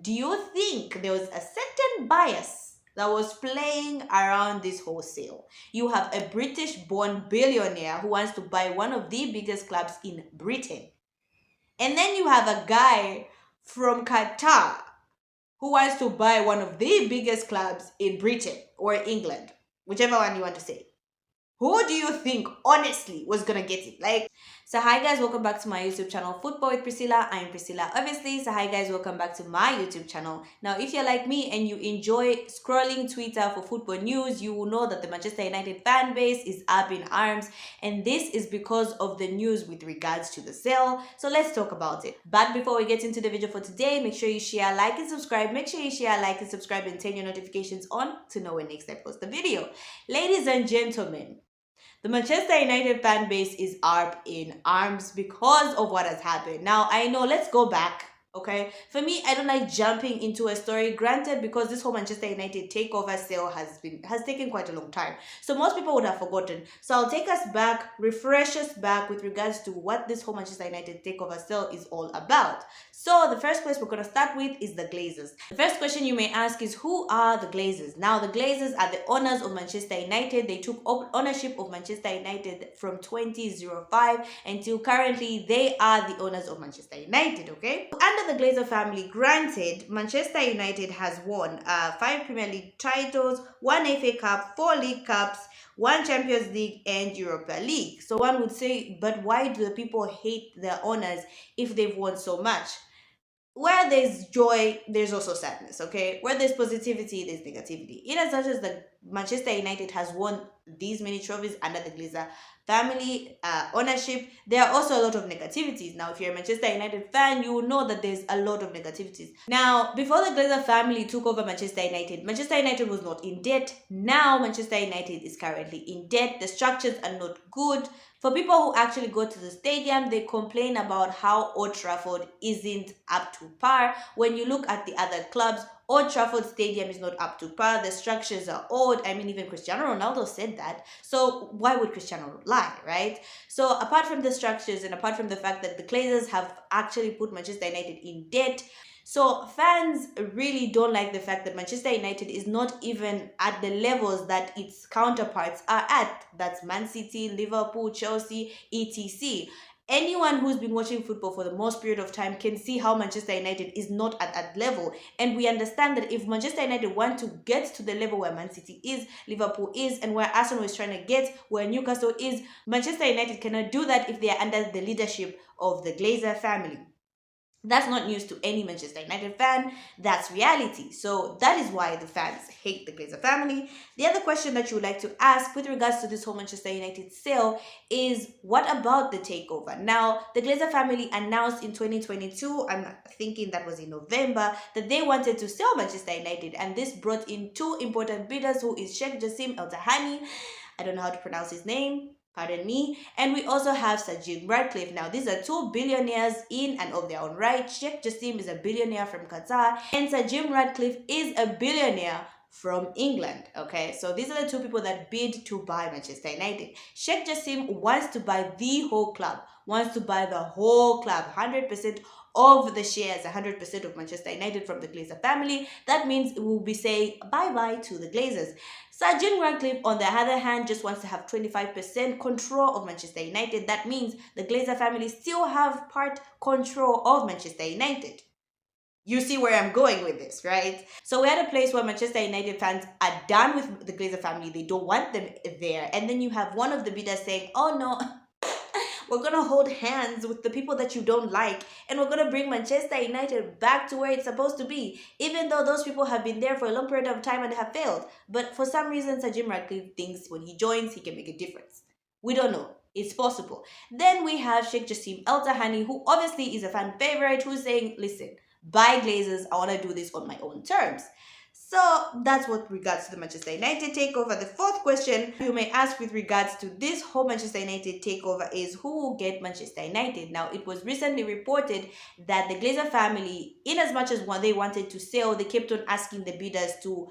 Do you think there was a certain bias that was playing around this wholesale? You have a British-born billionaire who wants to buy one of the biggest clubs in Britain. And then you have a guy from Qatar who wants to buy one of the biggest clubs in Britain or England, whichever one you want to say. Who do you think, honestly, was gonna get it? So hi guys, welcome back to my YouTube channel, Football with Priscilla. I'm Priscilla, obviously. So hi guys, welcome back to my YouTube channel. Now, if you're like me and you enjoy scrolling Twitter for football news, you will know that the Manchester United fan base is up in arms, and this is because of the news with regards to the sale. So let's talk about it. But before we get into the video for today, make sure you share, like, and subscribe. Make sure you share, like, and subscribe, and turn your notifications on to know when next I post the video. Ladies and gentlemen, the Manchester United fan base is up in arms because of what has happened. Now, I know, let's go back, okay? For me, I don't like jumping into a story, granted, because this whole Manchester United takeover sale has taken quite a long time. So most people would have forgotten. So I'll take us back, refresh us back with regards to what this whole Manchester United takeover sale is all about. So the first place we're going to start with is the Glazers. The first question you may ask is, who are the Glazers? Now, the Glazers are the owners of Manchester United. They took ownership of Manchester United from 2005 until currently they are the owners of Manchester United, okay? Under the Glazer family, granted, Manchester United has won 5 Premier League titles, 1 FA Cup, 4 League Cups, 1 Champions League, and Europa League. So one would say, but why do the people hate their owners if they've won so much? Where there's joy, there's also sadness, okay? Where there's positivity, there's negativity. In as much as the Manchester United has won these many trophies under the Glazer family ownership, there are also a lot of negativities. Now, if you're a Manchester United fan, you will know that there's a lot of negativities. Now, before the Glazer family took over Manchester United was not in debt. Now, Manchester United is currently in debt. The structures are not good. For people who actually go to the stadium, they complain about how Old Trafford isn't up to par. When you look at the other clubs, Old Trafford Stadium is not up to par. The structures are old. I mean, even Cristiano Ronaldo said that. So why would Cristiano lie, right? So apart from the structures and apart from the fact that the Glazers have actually put Manchester United in debt, so fans really don't like the fact that Manchester United is not even at the levels that its counterparts are at. That's Man City, Liverpool, Chelsea, etc. Anyone who's been watching football for the most period of time can see how Manchester United is not at that level. And we understand that if Manchester United want to get to the level where Man City is, Liverpool is, and where Arsenal is trying to get, where Newcastle is, Manchester United cannot do that if they are under the leadership of the Glazer family. That's not news to any Manchester United fan. That's reality. So that is why the fans hate the Glazer family. The other question that you would like to ask with regards to this whole Manchester United sale is, what about the takeover? Now, the Glazer family announced in 2022, I'm thinking that was in November, that they wanted to sell Manchester United, and this brought in 2 important bidders, who is Sheikh Jassim El Tahani. I don't know how to pronounce his name, pardon me. And we also have Sir Jim Ratcliffe. Now, these are 2 billionaires in and of their own right. Sheikh Jassim is a billionaire from Qatar, and Sir Jim Ratcliffe is a billionaire from England, okay? So these are the 2 people that bid to buy Manchester United. Sheikh Jassim wants to buy the whole club, wants to buy the whole club, 100% of the shares, 100% of Manchester United from the Glazer family. That means it will be saying bye-bye to the Glazers. Sir Jim Ratcliffe, on the other hand, just wants to have 25% control of Manchester United. That means the Glazer family still have part control of Manchester United. You see where I'm going with this, right? So we're at a place where Manchester United fans are done with the Glazer family. They don't want them there. And then you have one of the bidders saying, oh no, we're going to hold hands with the people that you don't like, and we're going to bring Manchester United back to where it's supposed to be, even though those people have been there for a long period of time and have failed. But for some reason, Sir Jim Ratcliffe thinks when he joins, he can make a difference. We don't know. It's possible. Then we have Sheikh Jassim El Tahani, who obviously is a fan favorite, who's saying, listen, buy Glazers, I want to do this on my own terms. So that's what regards to the Manchester United takeover. The 4th question you may ask with regards to this whole Manchester United takeover is, who will get Manchester United? Now, it was recently reported that the Glazer family, in as much as what they wanted to sell, they kept on asking the bidders to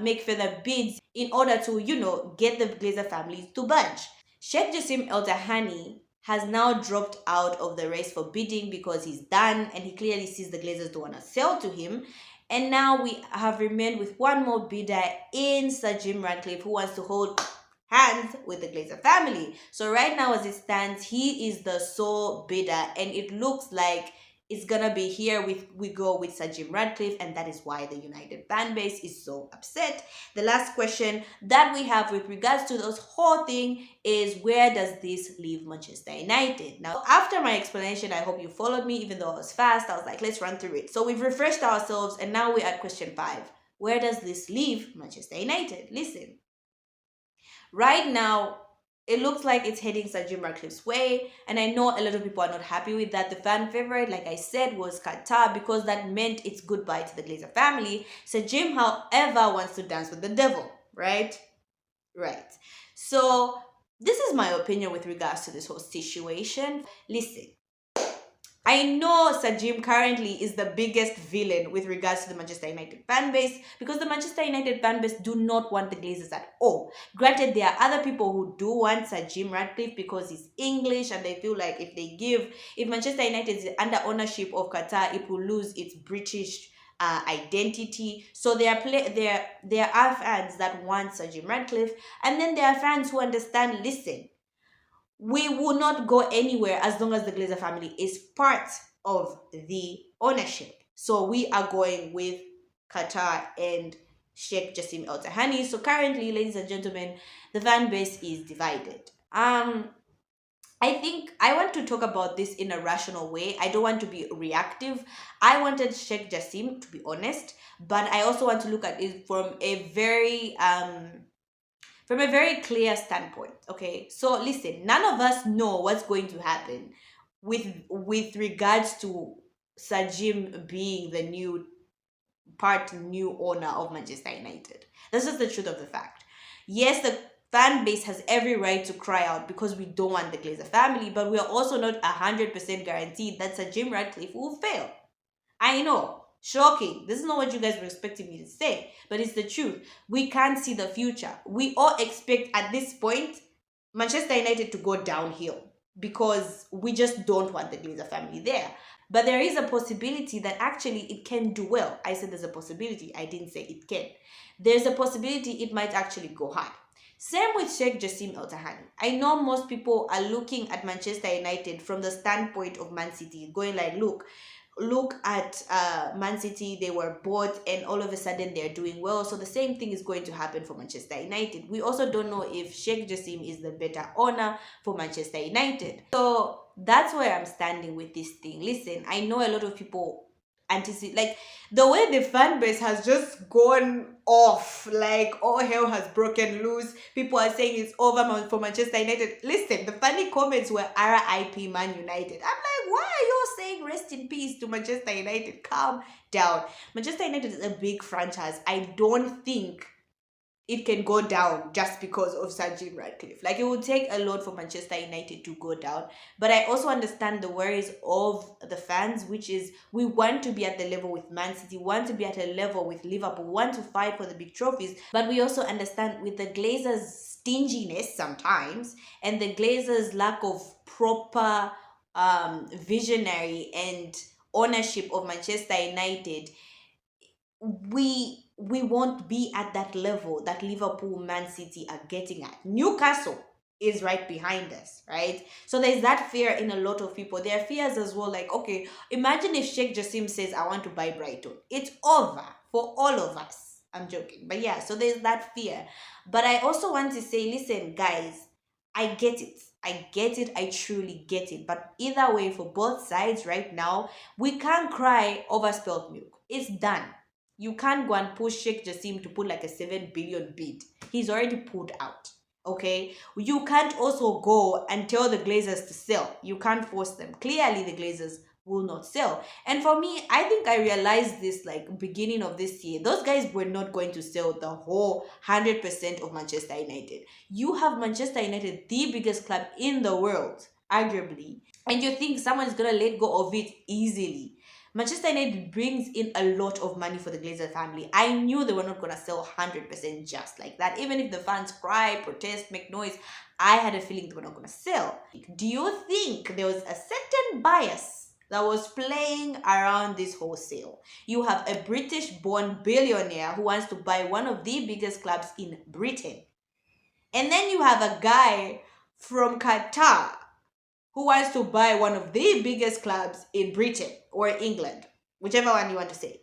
make further bids in order to, get the Glazer family to budge. Sheikh Jassim El Tahani has now dropped out of the race for bidding because he's done and he clearly sees the Glazers don't want to sell to him. And now we have remained with one more bidder in Sir Jim Ratcliffe, who wants to hold hands with the Glazer family. So right now as it stands, he is the sole bidder and it looks like it's gonna be here with we go with Sir Jim Ratcliffe, and that is why the United fan base is so upset. The last question that we have with regards to this whole thing is, where does this leave Manchester United? Now, after my explanation, I hope you followed me, even though I was fast. I was like, let's run through it. So we've refreshed ourselves and now we're at question 5. Where does this leave Manchester United? Listen. Right now, it looks like it's heading Sir Jim Ratcliffe's way, and I know a lot of people are not happy with that. The fan favorite, like I said, was Qatar because that meant it's goodbye to the Glazer family. Sir Jim, however, wants to dance with the devil, right? Right. So this is my opinion with regards to this whole situation. Listen, I know Sir Jim currently is the biggest villain with regards to the Manchester United fan base because the Manchester United fan base do not want the Glazers at all. Granted, there are other people who do want Sir Jim Ratcliffe because he's English and they feel like if Manchester United is under ownership of Qatar, it will lose its British identity. So there are fans that want Sir Jim Ratcliffe, and then there are fans who understand, listen, we will not go anywhere as long as the Glazer family is part of the ownership. So we are going with Qatar and Sheikh Jassim Al Thani. So currently, ladies and gentlemen, the fan base is divided. I think I want to talk about this in a rational way. I don't want to be reactive. I wanted Sheikh Jassim, to be honest, but I also want to look at it from a very clear standpoint. Okay, so listen, none of us know what's going to happen with regards to Sir Jim being the new owner of Manchester United. That's just the truth of the fact. Yes, the fan base has every right to cry out because we don't want the Glazer family, but we are also not 100% guaranteed that Sir Jim Ratcliffe will fail. I know, shocking. This is not what you guys were expecting me to say, but it's the truth. We can't see the future. We all expect at this point Manchester United to go downhill because we just don't want the Glazer family there. But there is a possibility that actually it can do well. I said there's a possibility. I didn't say it can. There's a possibility it might actually go high. Same with Sheikh Jassim Al Thani. I know most people are looking at Manchester United from the standpoint of Man City, going like, look at Man City, they were bought and all of a sudden they're doing well. So the same thing is going to happen for Manchester United. We also don't know if Sheikh Jassim is the better owner for Manchester United. So that's where I'm standing with this thing. Listen, I know a lot of people anticipate, like the way the fan base has just gone off, like all hell has broken loose. People are saying it's over for Manchester United. Listen, the funny comments were RIP Man United. I'm like, why are you saying rest in peace to Manchester United? Calm down. Manchester United is a big franchise. I don't think it can go down just because of Sir Jim Ratcliffe. Like, it would take a lot for Manchester United to go down. But I also understand the worries of the fans, which is we want to be at the level with Man City, want to be at a level with Liverpool, want to fight for the big trophies. But we also understand with the Glazers' stinginess sometimes and the Glazers' lack of proper visionary and ownership of Manchester United, we won't be at that level that Liverpool, Man City are getting at. Newcastle is right behind us, right? So there's that fear in a lot of people. There are fears as well, like, okay, imagine if Sheikh Jassim says, I want to buy Brighton. It's over for all of us. I'm joking. But yeah, so there's that fear. But I also want to say, listen, guys, I get it. I get it. I truly get it. But either way, for both sides right now, we can't cry over spilled milk. It's done. You can't go and push Sheikh Jassim to put like a 7 billion bid. He's already pulled out. Okay? You can't also go and tell the Glazers to sell. You can't force them. Clearly, the Glazers will not sell. And for me, I think I realized this like beginning of this year. Those guys were not going to sell the whole 100% of Manchester United. You have Manchester United, the biggest club in the world, arguably. And you think someone's going to let go of it easily. Manchester United brings in a lot of money for the Glazer family. I knew they were not going to sell 100% just like that. Even if the fans cry, protest, make noise, I had a feeling they were not going to sell. Do you think there was a certain bias that was playing around this wholesale? You have a British-born billionaire who wants to buy one of the biggest clubs in Britain. And then you have a guy from Qatar who wants to buy one of the biggest clubs in Britain or England, whichever one you want to say.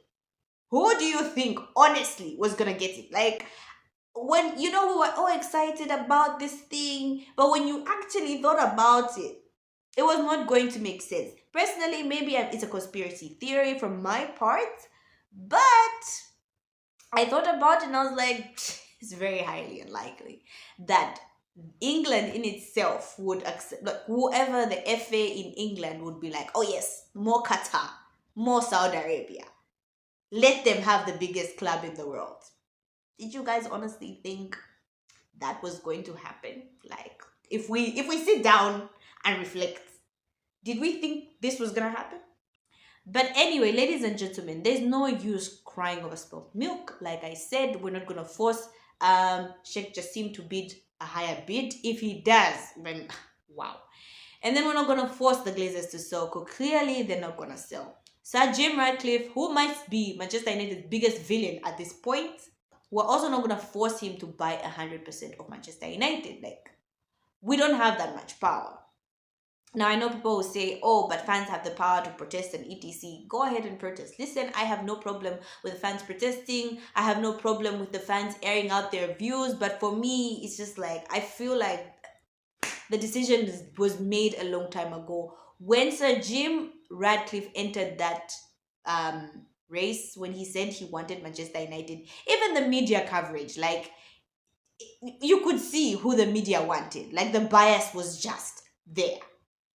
Who do you think, honestly, was going to get it? Like, when, we were all excited about this thing, but when you actually thought about it, it was not going to make sense. Personally, maybe it's a conspiracy theory from my part, but I thought about it and I was like, it's very highly unlikely that England in itself would accept, like whoever the FA in England would be like, oh yes, more Qatar, more Saudi Arabia. Let them have the biggest club in the world. Did you guys honestly think that was going to happen? Like, if we sit down and reflect, did we think this was gonna happen? But anyway, ladies and gentlemen, there's no use crying over spilled milk. Like I said, we're not gonna force Sheikh Jassim to bid a higher bid. If he does, then wow. And then we're not gonna force the Glazers to sell, because clearly they're not gonna sell. Sir Jim Ratcliffe, who might be Manchester United's biggest villain at this point, we're also not gonna force him to buy 100% of Manchester United. Like, we don't have that much power. Now, I know people will say, oh, but fans have the power to protest and etc. Go ahead and protest. Listen, I have no problem with the fans protesting. I have no problem with the fans airing out their views. But for me, it's just like, I feel like the decision was made a long time ago. When Sir Jim Ratcliffe entered that race, when he said he wanted Manchester United, even the media coverage, like, you could see who the media wanted. Like, the bias was just there.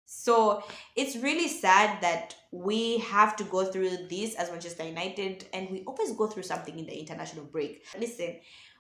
So it's really sad that we have to go through this as Manchester United, and we always go through something in the international break. Listen,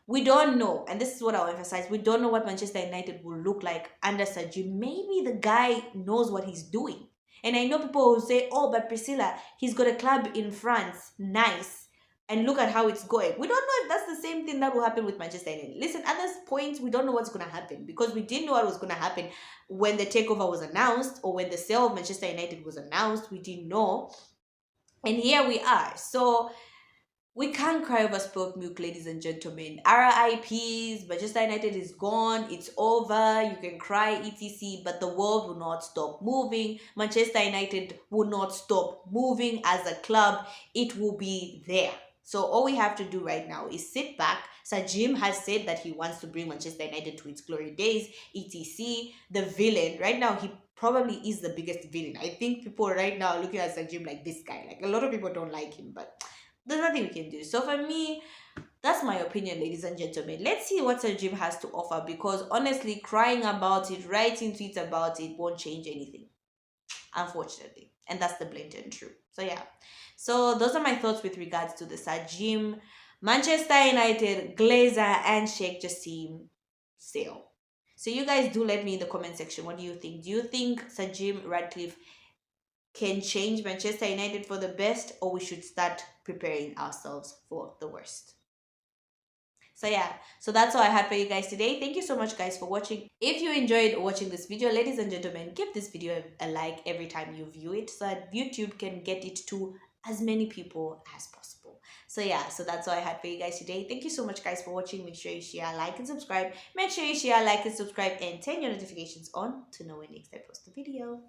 we don't know, and this is what I'll emphasize, we don't know what Manchester United will look like under Sir Jim. Maybe the guy knows what he's doing. And I know people will say, oh, but Priscilla, he's got a club in France, nice. And look at how it's going. We don't know if that's the same thing that will happen with Manchester United. Listen, at this point, we don't know what's going to happen, because we didn't know what was going to happen when the takeover was announced, or when the sale of Manchester United was announced. We didn't know. And here we are. So we can't cry over spilled milk, ladies and gentlemen. RIPs, Manchester United is gone. It's over. You can cry, etc. But the world will not stop moving. Manchester United will not stop moving as a club. It will be there. So all we have to do right now is sit back. Sir Jim has said that he wants to bring Manchester United to its glory days, etc. The villain, right now, he probably is the biggest villain. I think people right now are looking at Sir Jim like this guy. Like, a lot of people don't like him, but there's nothing we can do. So for me, that's my opinion, ladies and gentlemen. Let's see what Sir Jim has to offer, because honestly, crying about it, writing tweets about it won't change anything, unfortunately. And that's the blatant truth. So yeah. So those are my thoughts with regards to the Sir Jim, Manchester United, Glazer, and Sheikh Jassim sale. So you guys do let me in the comment section. What do you think? Do you think Sir Jim Ratcliffe can change Manchester United for the best, or we should start preparing ourselves for the worst? So yeah, so that's all I had for you guys today. Thank you so much, guys, for watching. If you enjoyed watching this video, ladies and gentlemen, give this video a like every time you view it, so that YouTube can get it to as many people as possible. So yeah, so that's all I had for you guys today. Thank you so much, guys, for watching. Make sure you share, like, and subscribe. Make sure you share, like, and subscribe, and turn your notifications on to know when next I post a video.